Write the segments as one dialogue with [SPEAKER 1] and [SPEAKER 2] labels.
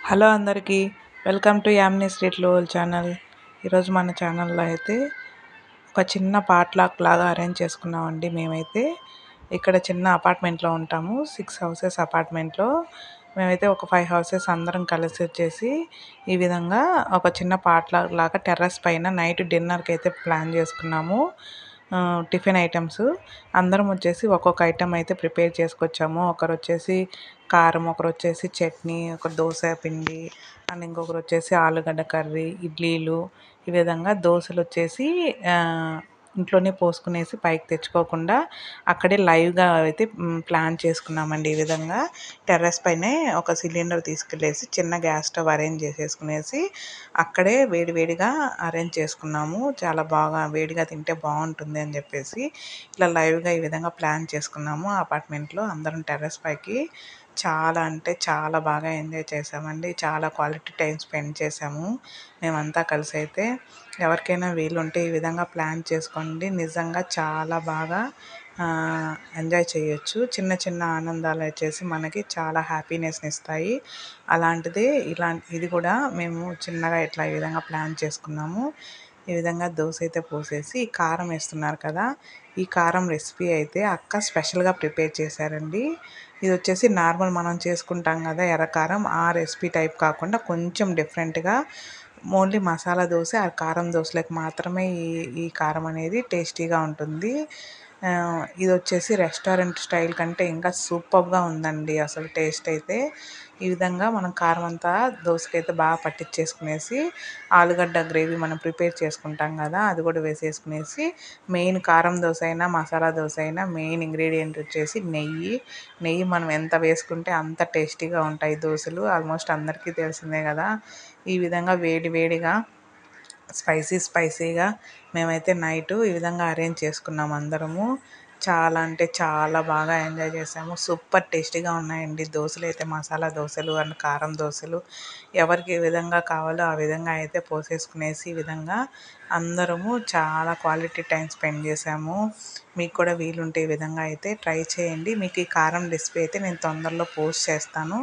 [SPEAKER 1] Hello అందరికీ, welcome to Yamini street లోవల్ channel. ఈరోజు మన ఛానల్లో అయితే ఒక చిన్న పాట్‌లాక్ లాగా అరేంజ్ చేసుకున్నామండి. మేమైతే ఇక్కడ చిన్న అపార్ట్మెంట్లో ఉంటాము. 6 హౌసెస్ అపార్ట్మెంట్లో. మేమైతే ఒక 5 హౌసెస్ అందరం కలిసి వచ్చేసి ఈ విధంగా ఒక చిన్న పాట్‌లాక్ లాగా టెర్రస్ పైన నైట్ డిన్నర్‌కి అయితే ప్లాన్ చేసుకున్నాము. టిఫిన్ ఐటమ్స్ అందరం వచ్చేసి ఒక్కొక్క ఐటెం అయితే ప్రిపేర్ చేసుకొచ్చాము. ఒకరు వచ్చేసి కారం, ఒకరు వచ్చేసి చట్నీ, ఒకరు దోస పిండి అండ్ ఇంకొకరు వచ్చేసి ఆలుగడ్డ కర్రీ, ఇడ్లీలు. ఈ విధంగా దోశలు వచ్చేసి ఇంట్లోనే పోసుకునేసి పైకి తెచ్చుకోకుండా అక్కడే లైవ్గా అయితే ప్లాన్ చేసుకున్నామండి. ఈ విధంగా టెర్రస్ పైనే ఒక సిలిండర్ తీసుకెళ్ళేసి చిన్న గ్యాస్ స్టవ్ అరేంజ్ చేసేసుకునేసి అక్కడే వేడివేడిగా అరేంజ్ చేసుకున్నాము. చాలా బాగా వేడిగా తింటే బాగుంటుంది అని చెప్పేసి ఇట్లా లైవ్గా ఈ విధంగా ప్లాన్ చేసుకున్నాము. అపార్ట్మెంట్లో అందరం టెర్రస్ పైకి చాలా అంటే చాలా బాగా ఎంజాయ్ చేసామండి. చాలా క్వాలిటీ టైం స్పెండ్ చేసాము మేమంతా కలిసి. అయితే ఎవరికైనా వీలుంటే ఈ విధంగా ప్లాన్ చేసుకోండి. నిజంగా చాలా బాగా ఎంజాయ్ చేయొచ్చు. చిన్న చిన్న ఆనందాలు వచ్చేసి మనకి చాలా హ్యాపీనెస్ని ఇస్తాయి. అలాంటిది ఇది కూడా మేము చిన్నగా ఇట్లా ఈ విధంగా ప్లాన్ చేసుకున్నాము. ఈ విధంగా దోశ అయితే పోసేసి కారం వేస్తున్నారు కదా, ఈ కారం రెసిపీ అయితే అక్క స్పెషల్గా ప్రిపేర్ చేశారండి. ఇది వచ్చేసి నార్మల్ మనం చేసుకుంటాం కదా ఎర్రకారం, ఆ రెసిపీ టైప్ కాకుండా కొంచెం డిఫరెంట్గా ఓన్లీ మసాలా దోశ, ఆ కారం దోశలకు మాత్రమే ఈ కారం అనేది టేస్టీగా ఉంటుంది. ఇది వచ్చేసి రెస్టారెంట్ స్టైల్ కంటే ఇంకా సూపర్గా ఉందండి అసలు టేస్ట్ అయితే. ఈ విధంగా మనం కారం అంతా దోశకైతే బాగా పట్టించేసుకునేసి ఆలుగడ్డ గ్రేవీ మనం ప్రిపేర్ చేసుకుంటాం కదా, అది కూడా వేసేసుకునేసి మెయిన్ కారం దోశ అయినా మసాలా దోశ అయినా మెయిన్ ఇంగ్రీడియంట్ వచ్చేసి నెయ్యి మనం ఎంత వేసుకుంటే అంత టేస్టీగా ఉంటాయి దోశలు. ఆల్మోస్ట్ అందరికీ తెలిసిందే కదా. ఈ విధంగా వేడిగా స్పైసీగా మేమైతే నైటు ఈ విధంగా అరేంజ్ చేసుకున్నాము అందరము. చాలా అంటే చాలా బాగా ఎంజాయ్ చేసాము. సూపర్ టేస్టీగా ఉన్నాయండి దోశలు అయితే, మసాలా దోశలు అండ్ కారం దోశలు. ఎవరికి ఏ విధంగా కావాలో ఆ విధంగా అయితే పోసేసుకునేసి ఈ విధంగా అందరము చాలా క్వాలిటీ టైం స్పెండ్ చేసాము. మీకు కూడా వీలుంటే ఈ విధంగా అయితే ట్రై చేయండి. మీకు ఈ కారం రెసిపీ అయితే నేను తొందరలో పోస్ట్ చేస్తాను.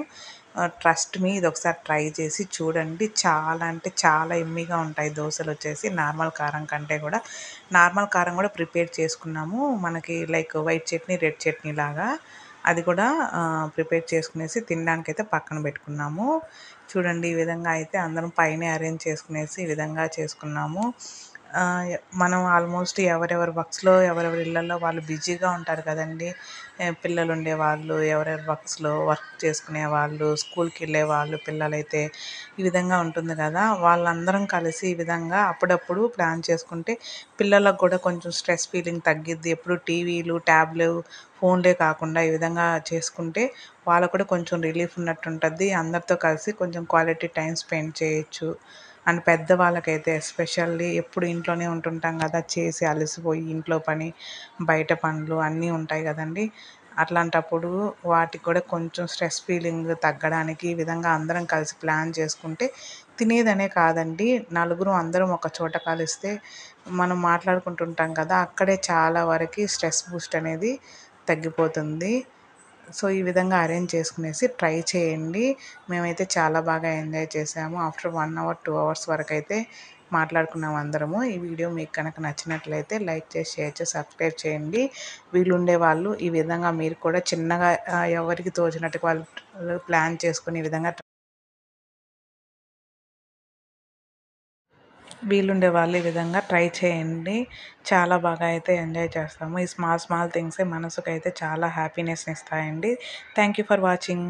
[SPEAKER 1] ట్రస్ట్ మీ, ఇది ఒకసారి ట్రై చేసి చూడండి. చాలా అంటే చాలా ఎమ్మీగా ఉంటాయి దోశలు వచ్చేసి నార్మల్ కారం కంటే కూడా. నార్మల్ కారం కూడా ప్రిపేర్ చేసుకున్నాము, మనకి like white chutney, red chutney లాగా. అది కూడా ప్రిపేర్ చేసుకునేసి తినడానికి అయితే పక్కన పెట్టుకున్నాము. చూడండి ఈ విధంగా అయితే అందరం పైనే అరేంజ్ చేసుకునేసి ఈ విధంగా చేసుకున్నాము. మనం ఆల్మోస్ట్ ఎవరెవరి వర్క్స్లో ఎవరెవరి ఇళ్ళల్లో వాళ్ళు బిజీగా ఉంటారు కదండి. పిల్లలు ఉండేవాళ్ళు, ఎవరెవరి వర్క్స్లో వర్క్ చేసుకునే వాళ్ళు, స్కూల్కి వెళ్ళే వాళ్ళు పిల్లలైతే ఈ విధంగా ఉంటుంది కదా. వాళ్ళందరం కలిసి ఈ విధంగా అప్పుడప్పుడు ప్లాన్ చేసుకుంటే పిల్లలకు కూడా కొంచెం స్ట్రెస్ ఫీలింగ్ తగ్గిద్ది. ఎప్పుడు టీవీలు, ట్యాబ్లు, ఫోన్లే కాకుండా ఈ విధంగా చేసుకుంటే వాళ్ళకు కూడా కొంచెం రిలీఫ్ ఉన్నట్టు ఉంటుంది. అందరితో కలిసి కొంచెం క్వాలిటీ టైం స్పెండ్ చేయొచ్చు. అండ్ పెద్దవాళ్ళకైతే ఎస్పెషల్లీ ఎప్పుడు ఇంట్లోనే ఉంటుంటాం కదా, చేసి అలసిపోయి ఇంట్లో పని, బయట పనులు అన్నీ ఉంటాయి కదండి. అట్లాంటప్పుడు వాటికి కూడా కొంచెం స్ట్రెస్ ఫీలింగ్ తగ్గడానికి ఈ విధంగా అందరం కలిసి ప్లాన్ చేసుకుంటే, తినేదనే కాదండి, నలుగురు అందరం ఒక చోట కలిస్తే మనం మాట్లాడుకుంటుంటాం కదా, అక్కడే చాలా వరకు స్ట్రెస్ బూస్ట్ అనేది తగ్గిపోతుంది. సో ఈ విధంగా అరేంజ్ చేసుకునేసి ట్రై చేయండి. మేమైతే చాలా బాగా ఎంజాయ్ చేసాము. ఆఫ్టర్ 1 అవర్ 2 అవర్స్ వరకు అయితే మాట్లాడుకున్నాం అందరము. ఈ వీడియో మీకు కనుక నచ్చినట్లయితే లైక్ చేసి, షేర్ చేసి, సబ్స్క్రైబ్ చేయండి. వీలుండే వాళ్ళు ఈ విధంగా మీరు కూడా చిన్నగా ఎవరికి తోచినట్టు వాళ్ళు ప్లాన్ చేసుకుని ఈ విధంగా వీలుండే వాళ్ళు ఈ విధంగా ట్రై చేయండి. చాలా బాగా అయితే ఎంజాయ్ చేస్తాము. ఈ స్మాల్ థింగ్సే మనసుకైతే చాలా హ్యాపీనెస్ని ఇస్తాయండి. Thank you for watching.